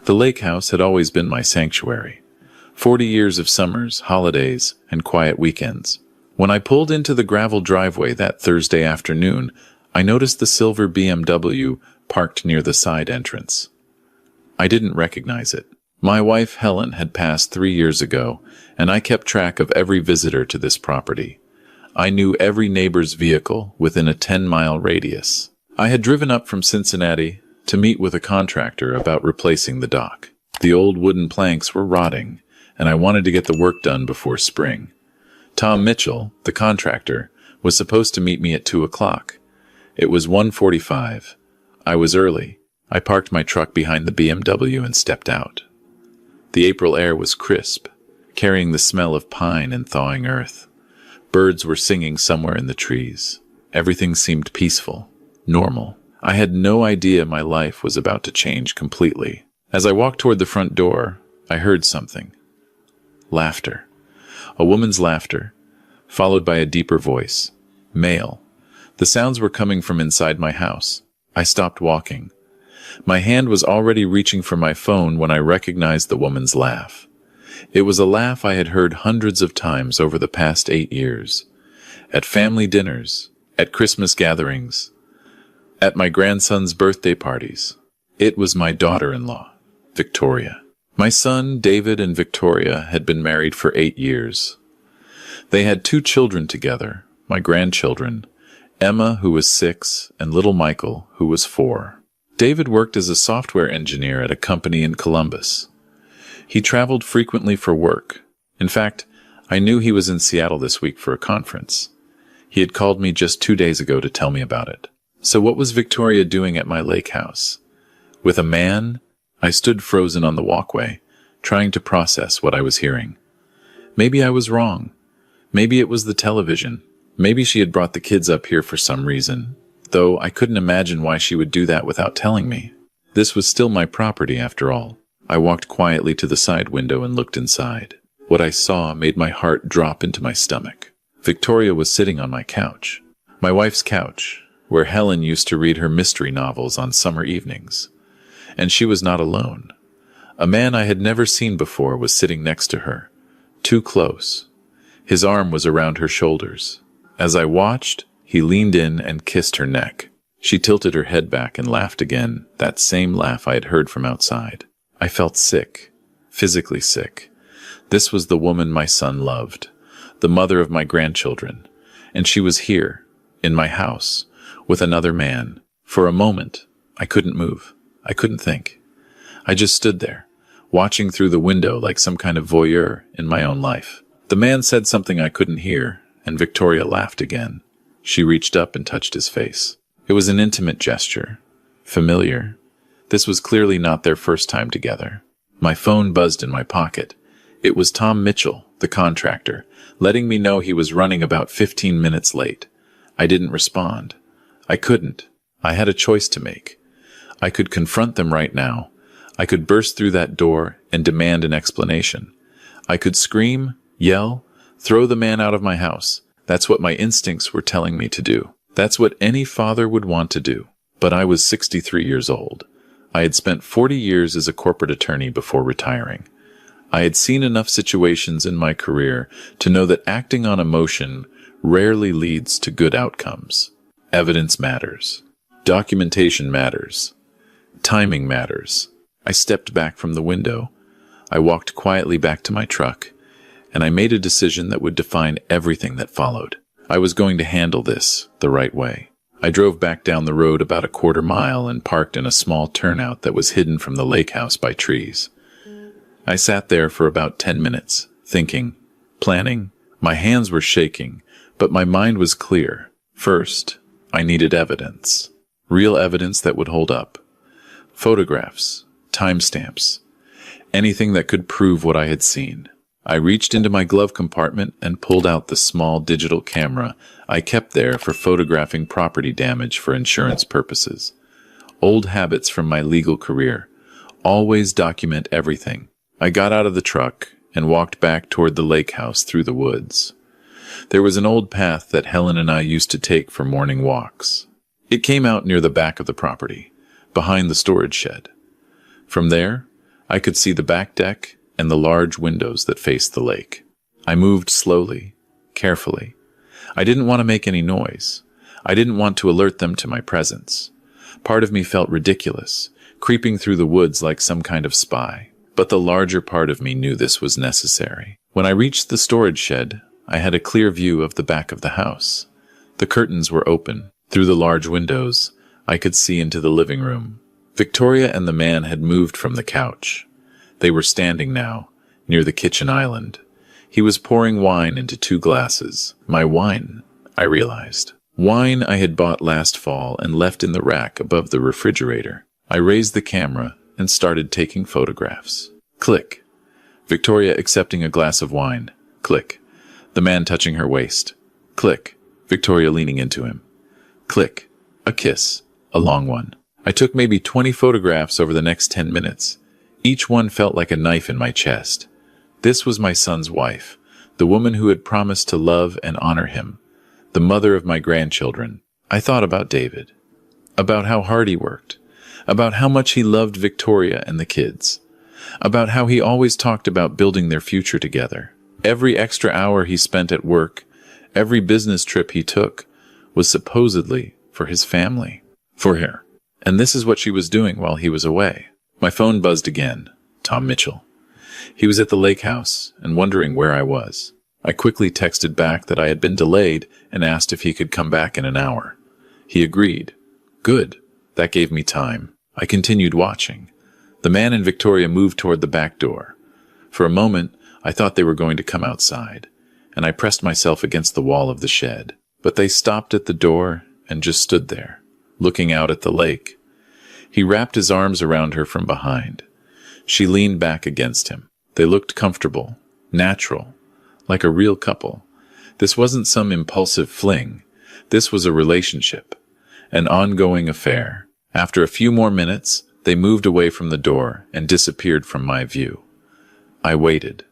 The lake house had always been my sanctuary. 40 years of summers, holidays, and quiet weekends. When I pulled into the gravel driveway that Thursday afternoon, I noticed the silver BMW parked near the side entrance. I didn't recognize it. My wife Helen had passed 3 years ago, and I kept track of every visitor to this property. I knew every neighbor's vehicle within a 10-mile radius. I had driven up from Cincinnati to meet with a contractor about replacing the dock. The old wooden planks were rotting, and I wanted to get the work done before spring. Tom Mitchell, the contractor, was supposed to meet me at 2 o'clock. It was 1:45. I was early. I parked my truck behind the BMW and stepped out. The April air was crisp, carrying the smell of pine and thawing earth. Birds were singing somewhere in the trees. Everything seemed peaceful, normal. I had no idea my life was about to change completely. As I walked toward the front door, I heard something. Laughter. A woman's laughter, followed by a deeper voice. Male. The sounds were coming from inside my house. I stopped walking. My hand was already reaching for my phone when I recognized the woman's laugh. It was a laugh I had heard hundreds of times over the past 8 years. At family dinners, at Christmas gatherings, at my grandson's birthday parties. It was my daughter-in-law, Victoria. My son, David, and Victoria had been married for 8 years. They had 2 children together, my grandchildren, Emma, who was 6, and little Michael, who was 4. David worked as a software engineer at a company in Columbus. He traveled frequently for work. In fact, I knew he was in Seattle this week for a conference. He had called me just 2 days ago to tell me about it. So what was Victoria doing at my lake house? With a man? I stood frozen on the walkway, trying to process what I was hearing. Maybe I was wrong. Maybe it was the television. Maybe she had brought the kids up here for some reason, though I couldn't imagine why she would do that without telling me. This was still my property after all. I walked quietly to the side window and looked inside. What I saw made my heart drop into my stomach. Victoria was sitting on my couch. My wife's couch, where Helen used to read her mystery novels on summer evenings. And she was not alone. A man I had never seen before was sitting next to her, too close. His arm was around her shoulders. As I watched, he leaned in and kissed her neck. She tilted her head back and laughed again, that same laugh I had heard from outside. I felt sick, physically sick. This was the woman my son loved, the mother of my grandchildren, and she was here, in my house, with another man. For a moment, I couldn't move. I couldn't think. I just stood there, watching through the window like some kind of voyeur in my own life. The man said something I couldn't hear, and Victoria laughed again. She reached up and touched his face. It was an intimate gesture, familiar. This was clearly not their first time together. My phone buzzed in my pocket. It was Tom Mitchell, the contractor, letting me know he was running about 15 minutes late. I didn't respond. I couldn't. I had a choice to make. I could confront them right now. I could burst through that door and demand an explanation. I could scream, yell, throw the man out of my house. That's what my instincts were telling me to do. That's what any father would want to do. But I was 63 years old. I had spent 40 years as a corporate attorney before retiring. I had seen enough situations in my career to know that acting on emotion rarely leads to good outcomes. Evidence matters. Documentation matters. Timing matters. I stepped back from the window. I walked quietly back to my truck, and I made a decision that would define everything that followed. I was going to handle this the right way. I drove back down the road about a quarter mile and parked in a small turnout that was hidden from the lake house by trees. I sat there for about 10 minutes, thinking, planning. My hands were shaking, but my mind was clear. First, I needed evidence. Real evidence that would hold up. Photographs, timestamps, anything that could prove what I had seen. I reached into my glove compartment and pulled out the small digital camera I kept there for photographing property damage for insurance purposes. Old habits from my legal career. Always document everything. I got out of the truck and walked back toward the lake house through the woods. There was an old path that Helen and I used to take for morning walks. It came out near the back of the property, behind the storage shed. From there, I could see the back deck and the large windows that faced the lake. I moved slowly, carefully. I didn't want to make any noise. I didn't want to alert them to my presence. Part of me felt ridiculous, creeping through the woods like some kind of spy. But the larger part of me knew this was necessary. When I reached the storage shed, I had a clear view of the back of the house. The curtains were open. Through the large windows, I could see into the living room. Victoria and the man had moved from the couch. They were standing now, near the kitchen island. He was pouring wine into 2 glasses. My wine, I realized. Wine I had bought last fall and left in the rack above the refrigerator. I raised the camera and started taking photographs. Click. Victoria accepting a glass of wine. Click. The man touching her waist. Click. Victoria leaning into him. Click. A kiss. A long one. I took maybe 20 photographs over the next 10 minutes. Each one felt like a knife in my chest. This was my son's wife, the woman who had promised to love and honor him, the mother of my grandchildren. I thought about David, about how hard he worked, about how much he loved Victoria and the kids, about how he always talked about building their future together. Every extra hour he spent at work, every business trip he took, was supposedly for his family, for her. And this is what she was doing while he was away. My phone buzzed again. Tom Mitchell. He was at the lake house and wondering where I was. I quickly texted back that I had been delayed and asked if he could come back in an hour. He agreed. Good. That gave me time. I continued watching. The man and Victoria moved toward the back door. For a moment, I thought they were going to come outside, and I pressed myself against the wall of the shed. But they stopped at the door and just stood there, looking out at the lake. He wrapped his arms around her from behind. She leaned back against him. They looked comfortable, natural, like a real couple. This wasn't some impulsive fling. This was a relationship, an ongoing affair. After a few more minutes, they moved away from the door and disappeared from my view. I waited.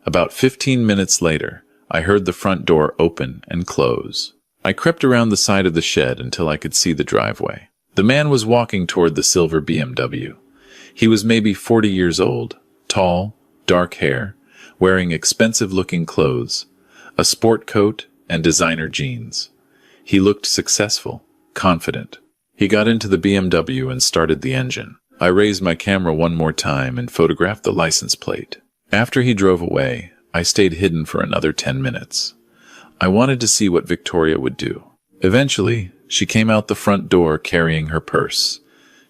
About 15 minutes later, I heard the front door open and close. I crept around the side of the shed until I could see the driveway. The man was walking toward the silver BMW. He was maybe 40 years old, tall, dark hair, wearing expensive-looking clothes, a sport coat and designer jeans. He looked successful, confident. He got into the BMW and started the engine. I raised my camera one more time and photographed the license plate. After he drove away, I stayed hidden for another 10 minutes. I wanted to see what Victoria would do. Eventually, she came out the front door carrying her purse.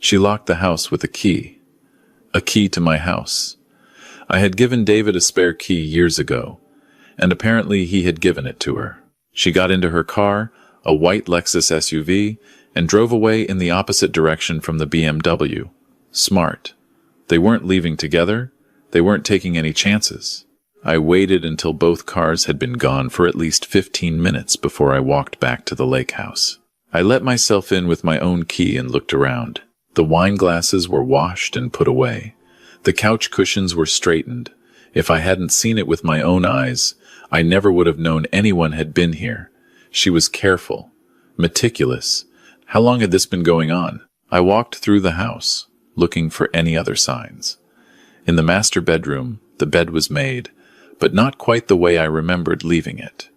She locked the house with a key to my house. I had given David a spare key years ago, and apparently he had given it to her. She got into her car, a white Lexus SUV, and drove away in the opposite direction from the BMW. Smart. They weren't leaving together. They weren't taking any chances. I waited until both cars had been gone for at least 15 minutes before I walked back to the lake house. I let myself in with my own key and looked around. The wine glasses were washed and put away. The couch cushions were straightened. If I hadn't seen it with my own eyes, I never would have known anyone had been here. She was careful, meticulous. How long had this been going on? I walked through the house, looking for any other signs. In the master bedroom, the bed was made, but not quite the way I remembered leaving it.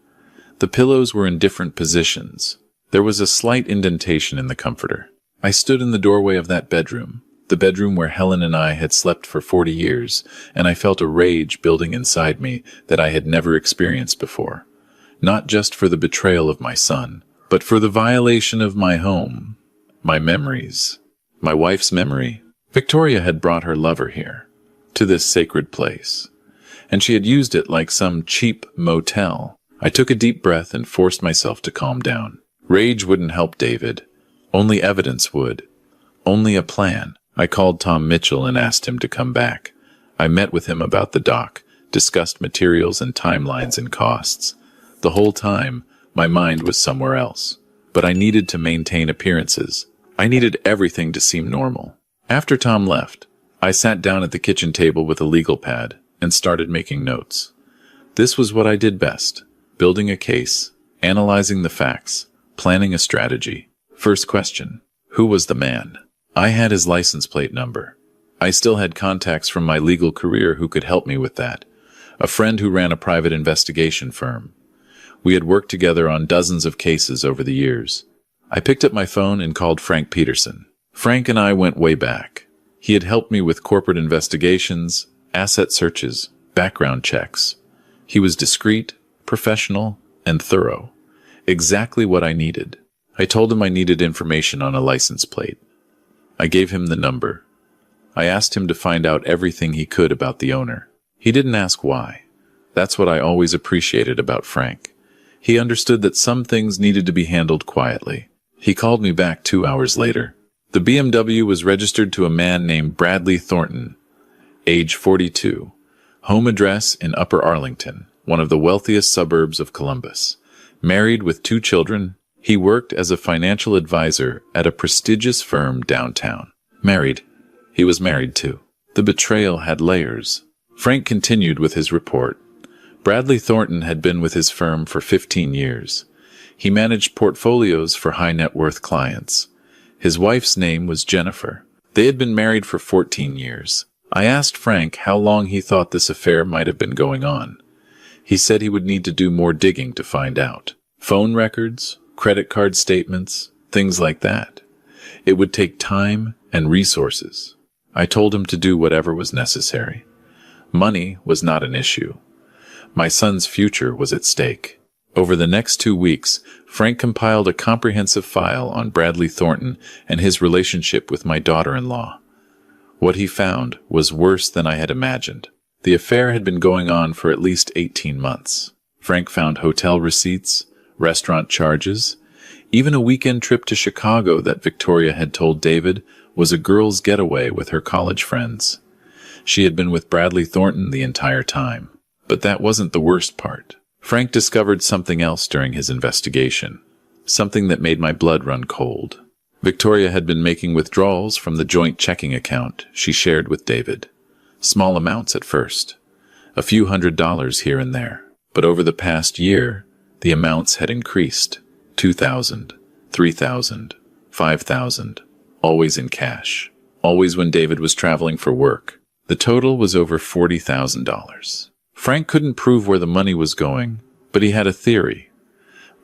The pillows were in different positions. There was a slight indentation in the comforter. I stood in the doorway of that bedroom, the bedroom where Helen and I had slept for 40 years, and I felt a rage building inside me that I had never experienced before. Not just for the betrayal of my son, but for the violation of my home, my memories, my wife's memory. Victoria had brought her lover here, to this sacred place, and she had used it like some cheap motel. I took a deep breath and forced myself to calm down. Rage wouldn't help David. Only evidence would. Only a plan. I called Tom Mitchell and asked him to come back. I met with him about the dock, discussed materials and timelines and costs. The whole time, my mind was somewhere else. But I needed to maintain appearances. I needed everything to seem normal. After Tom left, I sat down at the kitchen table with a legal pad and started making notes. This was what I did best: building a case, analyzing the facts, planning a strategy. First question: who was the man? I had his license plate number. I still had contacts from my legal career who could help me with that. A friend who ran a private investigation firm. We had worked together on dozens of cases over the years. I picked up my phone and called Frank Peterson. Frank and I went way back. He had helped me with corporate investigations, asset searches, background checks. He was discreet, professional, and thorough. Exactly what I needed. I told him I needed information on a license plate. I gave him the number. I asked him to find out everything he could about the owner. He didn't ask why. That's what I always appreciated about Frank. He understood that some things needed to be handled quietly. He called me back 2 hours later. The BMW was registered to a man named Bradley Thornton, age 42, home address in Upper Arlington, one of the wealthiest suburbs of Columbus. Married with 2 children, he worked as a financial advisor at a prestigious firm downtown. Married. He was married too. The betrayal had layers. Frank continued with his report. Bradley Thornton had been with his firm for 15 years. He managed portfolios for high-net-worth clients. His wife's name was Jennifer. They had been married for 14 years. I asked Frank how long he thought this affair might have been going on. He said he would need to do more digging to find out. Phone records, credit card statements, things like that. It would take time and resources. I told him to do whatever was necessary. Money was not an issue. My son's future was at stake. Over the next 2 weeks, Frank compiled a comprehensive file on Bradley Thornton and his relationship with my daughter-in-law. What he found was worse than I had imagined. The affair had been going on for at least 18 months. Frank found hotel receipts, restaurant charges, even a weekend trip to Chicago that Victoria had told David was a girl's getaway with her college friends. She had been with Bradley Thornton the entire time. But that wasn't the worst part. Frank discovered something else during his investigation, something that made my blood run cold. Victoria had been making withdrawals from the joint checking account she shared with David. Small amounts at first, a few $100s here and there. But over the past year, the amounts had increased. $2,000, $3,000, $5,000, always in cash, always when David was traveling for work. The total was over $40,000. Frank couldn't prove where the money was going, but he had a theory.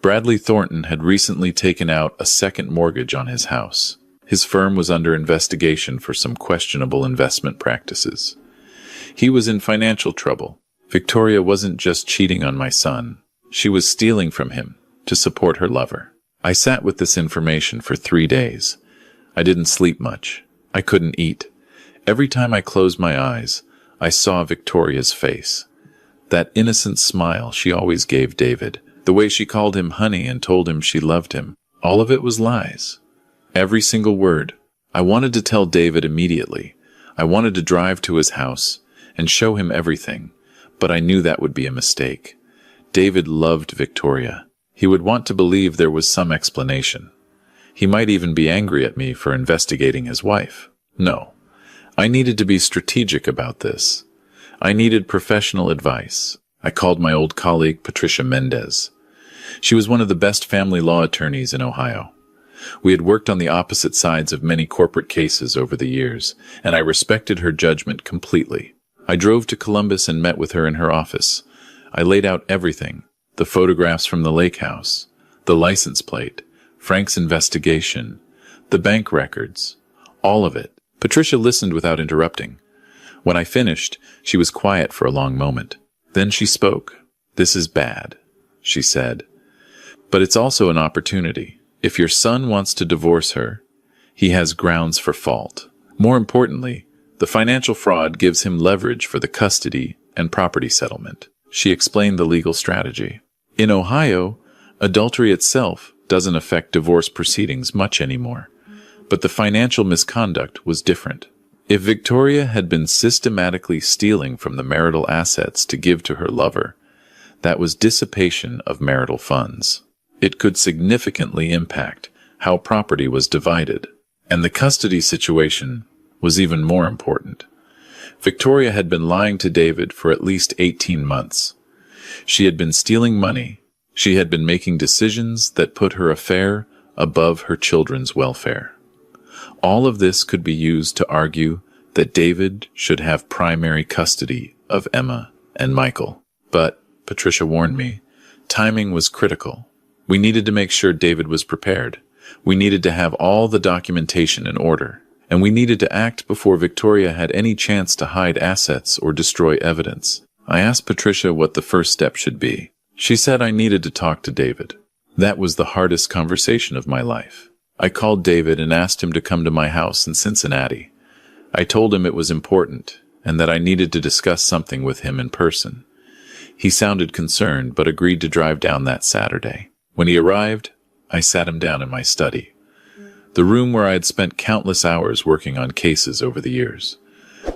Bradley Thornton had recently taken out a second mortgage on his house. His firm was under investigation for some questionable investment practices. He was in financial trouble. Victoria wasn't just cheating on my son. She was stealing from him to support her lover. I sat with this information for 3 days. I didn't sleep much. I couldn't eat. Every time I closed my eyes, I saw Victoria's face. That innocent smile she always gave David, the way she called him honey and told him she loved him, all of it was lies. Every single word. I wanted to tell David immediately. I wanted to drive to his house and show him everything, but I knew that would be a mistake. David loved Victoria. He would want to believe there was some explanation. He might even be angry at me for investigating his wife. No, I needed to be strategic about this. I needed professional advice. I called my old colleague, Patricia Mendez. She was one of the best family law attorneys in Ohio. We had worked on the opposite sides of many corporate cases over the years, and I respected her judgment completely. I drove to Columbus and met with her in her office. I laid out everything, the photographs from the lake house, the license plate, Frank's investigation, the bank records, all of it. Patricia listened without interrupting. When I finished, she was quiet for a long moment. Then she spoke. "This is bad," she said. "But it's also an opportunity. If your son wants to divorce her, he has grounds for fault. More importantly, the financial fraud gives him leverage for the custody and property settlement." She explained the legal strategy. In Ohio, adultery itself doesn't affect divorce proceedings much anymore. But the financial misconduct was different. If Victoria had been systematically stealing from the marital assets to give to her lover, that was dissipation of marital funds. It could significantly impact how property was divided. And the custody situation was even more important. Victoria had been lying to David for at least 18 months. She had been stealing money. She had been making decisions that put her affair above her children's welfare. All of this could be used to argue that David should have primary custody of Emma and Michael. But, Patricia warned me, timing was critical. We needed to make sure David was prepared. We needed to have all the documentation in order. And we needed to act before Victoria had any chance to hide assets or destroy evidence. I asked Patricia what the first step should be. She said I needed to talk to David. That was the hardest conversation of my life. I called David and asked him to come to my house in Cincinnati. I told him it was important and that I needed to discuss something with him in person. He sounded concerned but agreed to drive down that Saturday. When he arrived, I sat him down in my study, the room where I had spent countless hours working on cases over the years,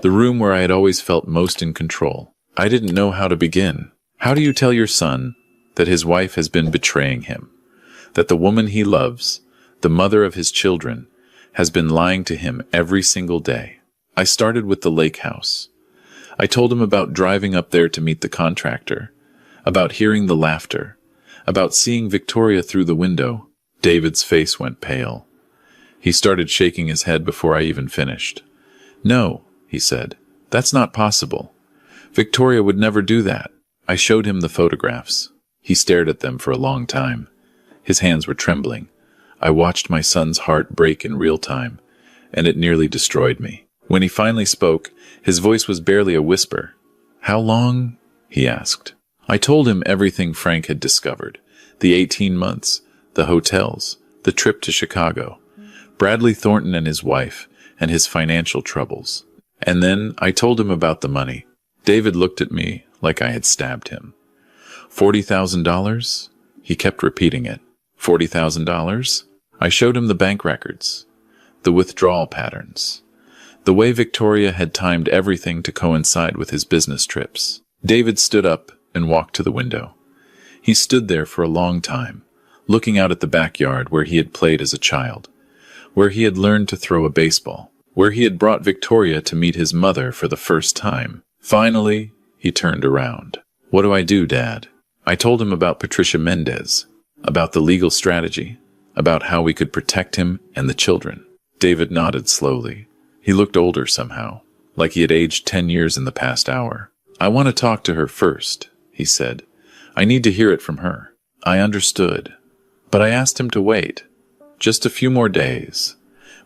the room where I had always felt most in control. I didn't know how to begin. How do you tell your son that his wife has been betraying him, that the woman he loves, the mother of his children, has been lying to him every single day? I started with the lake house. I told him about driving up there to meet the contractor, about hearing the laughter, about seeing Victoria through the window. David's face went pale. He started shaking his head before I even finished. "No," he said, "that's not possible. Victoria would never do that." I showed him the photographs. He stared at them for a long time. His hands were trembling. I watched my son's heart break in real time, and it nearly destroyed me. When he finally spoke, his voice was barely a whisper. "How long?" he asked. I told him everything Frank had discovered. The 18 months, the hotels, the trip to Chicago, Bradley Thornton and his wife, and his financial troubles. And then I told him about the money. David looked at me like I had stabbed him. $40,000? He kept repeating it. $40,000? I showed him the bank records, the withdrawal patterns, the way Victoria had timed everything to coincide with his business trips. David stood up and walked to the window. He stood there for a long time, looking out at the backyard where he had played as a child, where he had learned to throw a baseball, where he had brought Victoria to meet his mother for the first time. Finally, he turned around. "What do I do, Dad?" I told him about Patricia Mendez, about the legal strategy, about how we could protect him and the children. David nodded slowly. He looked older somehow, like he had aged 10 years in the past hour. "I want to talk to her first," he said. "I need to hear it from her." I understood, but I asked him to wait. Just a few more days.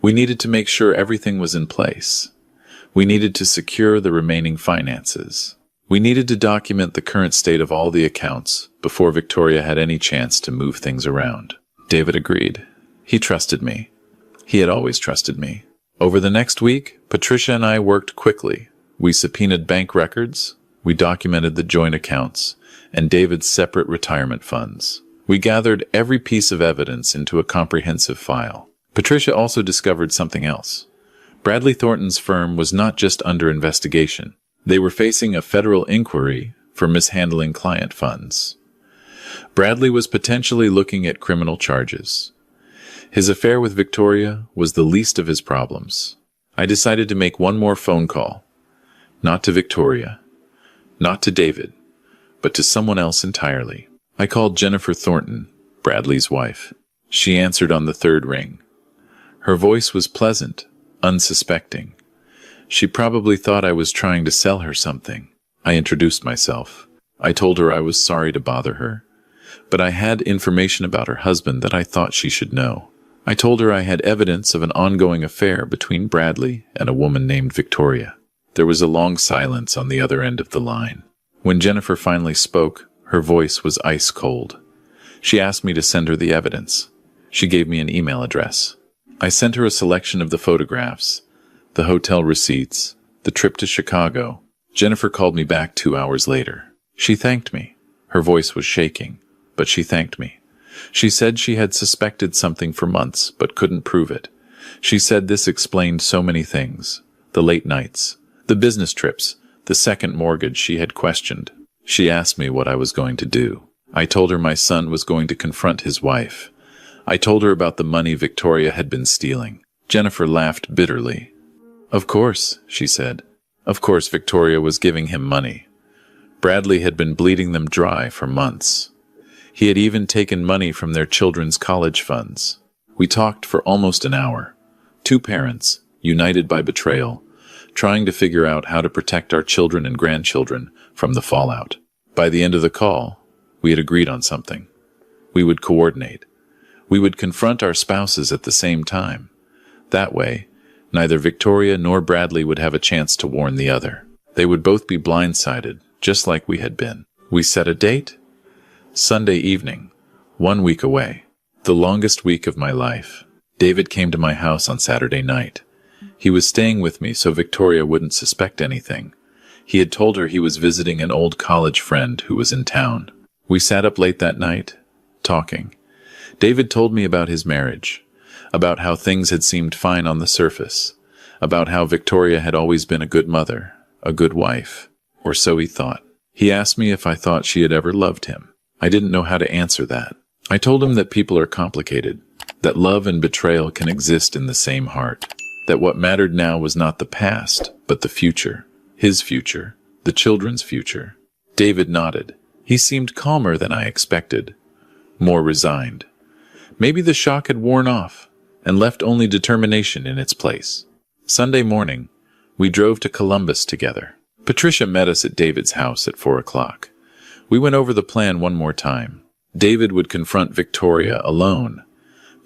We needed to make sure everything was in place. We needed to secure the remaining finances. We needed to document the current state of all the accounts before Victoria had any chance to move things around. David agreed. He trusted me. He had always trusted me. Over the next week, Patricia and I worked quickly. We subpoenaed bank records, we documented the joint accounts, and David's separate retirement funds. We gathered every piece of evidence into a comprehensive file. Patricia also discovered something else. Bradley Thornton's firm was not just under investigation. They were facing a federal inquiry for mishandling client funds. Bradley was potentially looking at criminal charges. His affair with Victoria was the least of his problems. I decided to make one more phone call. Not to Victoria, not to David, but to someone else entirely. I called Jennifer Thornton, Bradley's wife. She answered on the third ring. Her voice was pleasant, unsuspecting. She probably thought I was trying to sell her something. I introduced myself. I told her I was sorry to bother her, but I had information about her husband that I thought she should know. I told her I had evidence of an ongoing affair between Bradley and a woman named Victoria. There was a long silence on the other end of the line. When Jennifer finally spoke, her voice was ice cold. She asked me to send her the evidence. She gave me an email address. I sent her a selection of the photographs, the hotel receipts, the trip to Chicago. Jennifer called me back 2 hours later. She thanked me. Her voice was shaking, but she thanked me. She said she had suspected something for months, but couldn't prove it. She said this explained so many things. The late nights, the business trips, the second mortgage she had questioned. She asked me what I was going to do. I told her my son was going to confront his wife. I told her about the money Victoria had been stealing. Jennifer laughed bitterly. "Of course," she said. "Of course Victoria was giving him money. Bradley had been bleeding them dry for months. He had even taken money from their children's college funds." We talked for almost an hour. Two parents, united by betrayal, trying to figure out how to protect our children and grandchildren from the fallout. By the end of the call, we had agreed on something. We would coordinate. We would confront our spouses at the same time. That way, neither Victoria nor Bradley would have a chance to warn the other. They would both be blindsided, just like we had been. We set a date? Sunday evening, 1 week away. The longest week of my life. David came to my house on Saturday night. He was staying with me so Victoria wouldn't suspect anything. He had told her he was visiting an old college friend who was in town. We sat up late that night, talking. David told me about his marriage, about how things had seemed fine on the surface, about how Victoria had always been a good mother, a good wife, or so he thought. He asked me if I thought she had ever loved him. I didn't know how to answer that. I told him that people are complicated, that love and betrayal can exist in the same heart, that what mattered now was not the past, but the future. His future, the children's future. David nodded. He seemed calmer than I expected, more resigned. Maybe the shock had worn off and left only determination in its place. Sunday morning, we drove to Columbus together. Patricia met us at David's house at 4 o'clock. We went over the plan one more time. David would confront Victoria alone.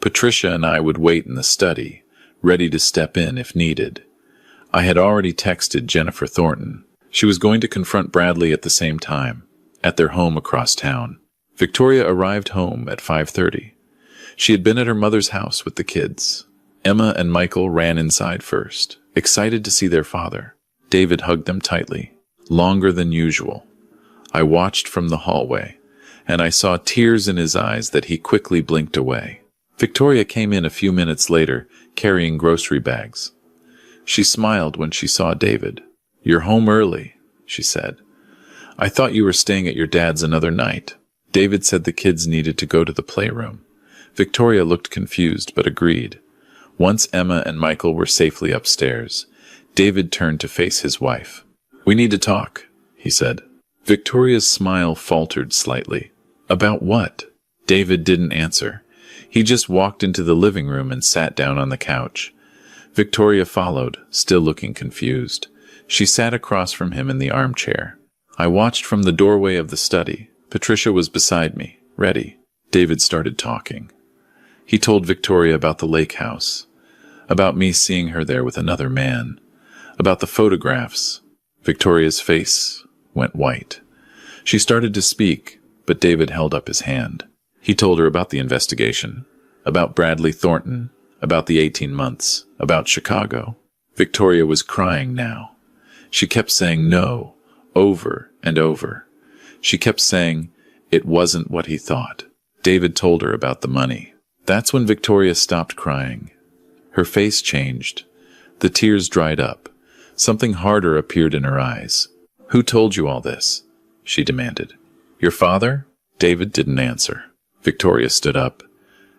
Patricia and I would wait in the study, ready to step in if needed. I had already texted Jennifer Thornton. She was going to confront Bradley at the same time, at their home across town. Victoria arrived home at 5:30. She had been at her mother's house with the kids. Emma and Michael ran inside first, excited to see their father. David hugged them tightly, longer than usual. I watched from the hallway, and I saw tears in his eyes that he quickly blinked away. Victoria came in a few minutes later, carrying grocery bags. She smiled when she saw David. "You're home early," she said. "I thought you were staying at your dad's another night." David said the kids needed to go to the playroom. Victoria looked confused, but agreed. Once Emma and Michael were safely upstairs, David turned to face his wife. "We need to talk," he said. Victoria's smile faltered slightly. "About what?" David didn't answer. He just walked into the living room and sat down on the couch. Victoria followed, still looking confused. She sat across from him in the armchair. I watched from the doorway of the study. Patricia was beside me, ready. David started talking. He told Victoria about the lake house, about me seeing her there with another man, about the photographs. Victoria's face went white. She started to speak, but David held up his hand. He told her about the investigation, about Bradley Thornton, about the 18 months, about Chicago. Victoria was crying now. She kept saying no, over and over. She kept saying it wasn't what he thought. David told her about the money. That's when Victoria stopped crying. Her face changed. The tears dried up. Something harder appeared in her eyes. "Who told you all this?" she demanded. "Your father?" David didn't answer. Victoria stood up.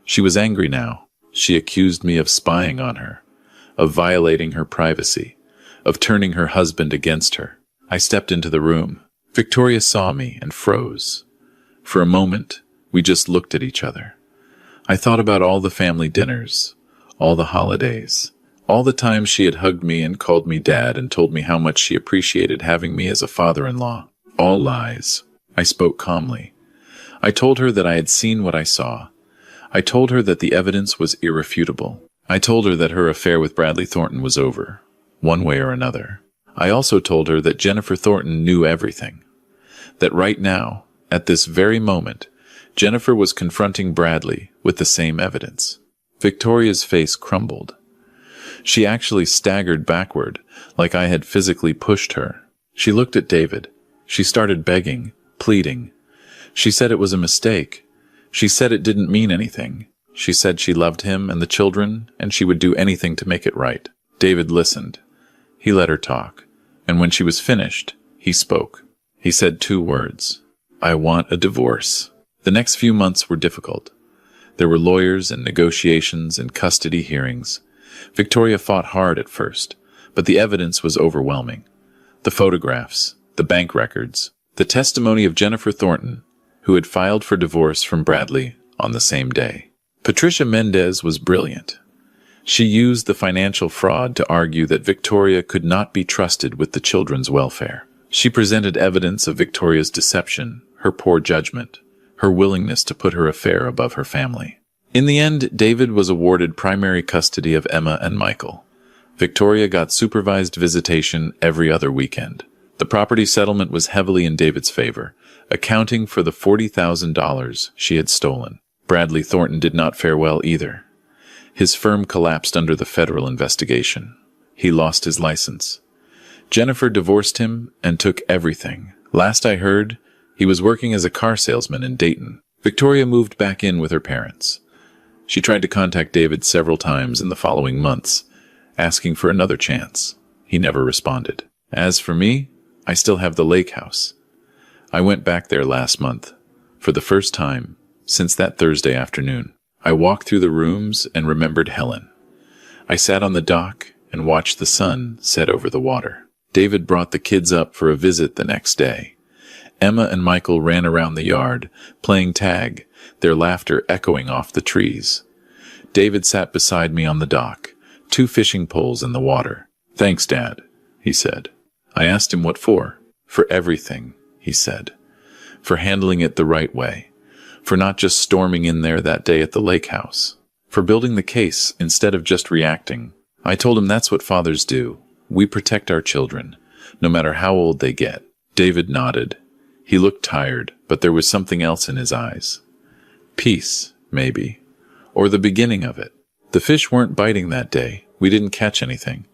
She was angry now. She accused me of spying on her, of violating her privacy, of turning her husband against her. I stepped into the room. Victoria saw me and froze. For a moment, we just looked at each other. I thought about all the family dinners, all the holidays, all the times she had hugged me and called me dad and told me how much she appreciated having me as a father-in-law. All lies. I spoke calmly. I told her that I had seen what I saw. I told her that the evidence was irrefutable. I told her that her affair with Bradley Thornton was over, one way or another. I also told her that Jennifer Thornton knew everything. That right now, at this very moment, Jennifer was confronting Bradley with the same evidence. Victoria's face crumbled. She actually staggered backward, like I had physically pushed her. She looked at David. She started begging, pleading. She said it was a mistake. She said it didn't mean anything. She said she loved him and the children, and she would do anything to make it right. David listened. He let her talk, and when she was finished, he spoke. He said 2 words. "I want a divorce." The next few months were difficult. There were lawyers and negotiations and custody hearings. Victoria fought hard at first, but the evidence was overwhelming. The photographs, the bank records, the testimony of Jennifer Thornton, who had filed for divorce from Bradley on the same day. Patricia Mendez was brilliant. She used the financial fraud to argue that Victoria could not be trusted with the children's welfare. She presented evidence of Victoria's deception, her poor judgment, her willingness to put her affair above her family. In the end, David was awarded primary custody of Emma and Michael. Victoria got supervised visitation every other weekend. The property settlement was heavily in David's favor, accounting for the $40,000 she had stolen. Bradley Thornton did not fare well either. His firm collapsed under the federal investigation. He lost his license. Jennifer divorced him and took everything. Last I heard, he was working as a car salesman in Dayton. Victoria moved back in with her parents. She tried to contact David several times in the following months, asking for another chance. He never responded. As for me, I still have the lake house. I went back there last month, for the first time since that Thursday afternoon. I walked through the rooms and remembered Helen. I sat on the dock and watched the sun set over the water. David brought the kids up for a visit the next day. Emma and Michael ran around the yard, playing tag, their laughter echoing off the trees. David sat beside me on the dock, 2 fishing poles in the water. "Thanks, Dad," he said. I asked him what for. "For everything," he said. "For handling it the right way. For not just storming in there that day at the lake house. For building the case instead of just reacting." I told him that's what fathers do. We protect our children, no matter how old they get. David nodded. He looked tired, but there was something else in his eyes. Peace, maybe. Or the beginning of it. The fish weren't biting that day. We didn't catch anything.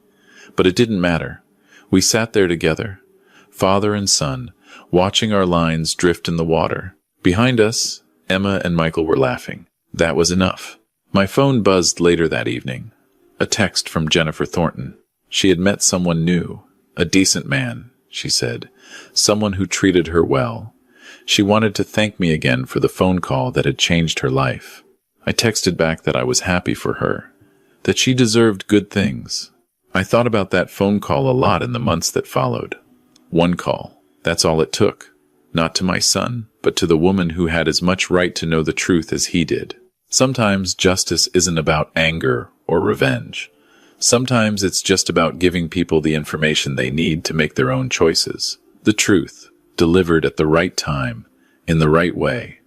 But it didn't matter. We sat there together, father and son, watching our lines drift in the water. Behind us, Emma and Michael were laughing. That was enough. My phone buzzed later that evening. A text from Jennifer Thornton. She had met someone new, a decent man, she said, someone who treated her well. She wanted to thank me again for the phone call that had changed her life. I texted back that I was happy for her, that she deserved good things. I thought about that phone call a lot in the months that followed. One call, that's all it took. Not to my son, but to the woman who had as much right to know the truth as he did. Sometimes justice isn't about anger or revenge. Sometimes it's just about giving people the information they need to make their own choices. The truth, delivered at the right time, in the right way,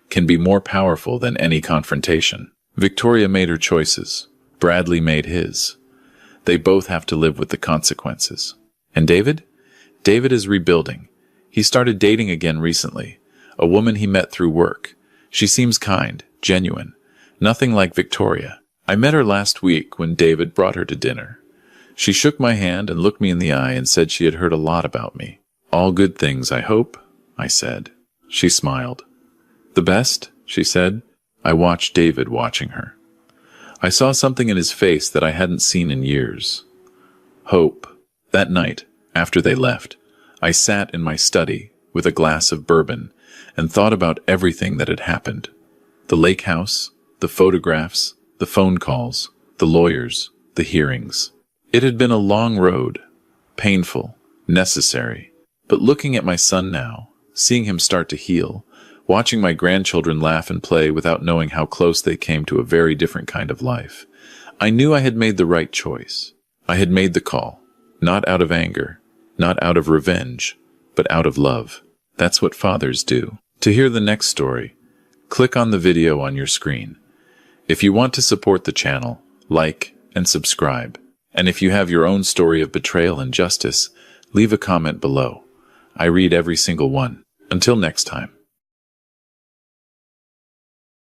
can be more powerful than any confrontation. Victoria made her choices. Bradley made his. They both have to live with the consequences. And David? David is rebuilding. He started dating again recently, a woman he met through work. She seems kind, genuine, nothing like Victoria. I met her last week when David brought her to dinner. She shook my hand and looked me in the eye and said she had heard a lot about me. "All good things, I hope," I said. She smiled. "The best?" she said. I watched David watching her. I saw something in his face that I hadn't seen in years. Hope. That night, after they left, I sat in my study with a glass of bourbon and thought about everything that had happened. The lake house, the photographs, the phone calls, the lawyers, the hearings. It had been a long road, painful, necessary. But looking at my son now, seeing him start to heal, watching my grandchildren laugh and play without knowing how close they came to a very different kind of life, I knew I had made the right choice. I had made the call, not out of anger, not out of revenge, but out of love. That's what fathers do. To hear the next story, click on the video on your screen. If you want to support the channel, like and subscribe. And if you have your own story of betrayal and justice, leave a comment below. I read every single one. Until next time.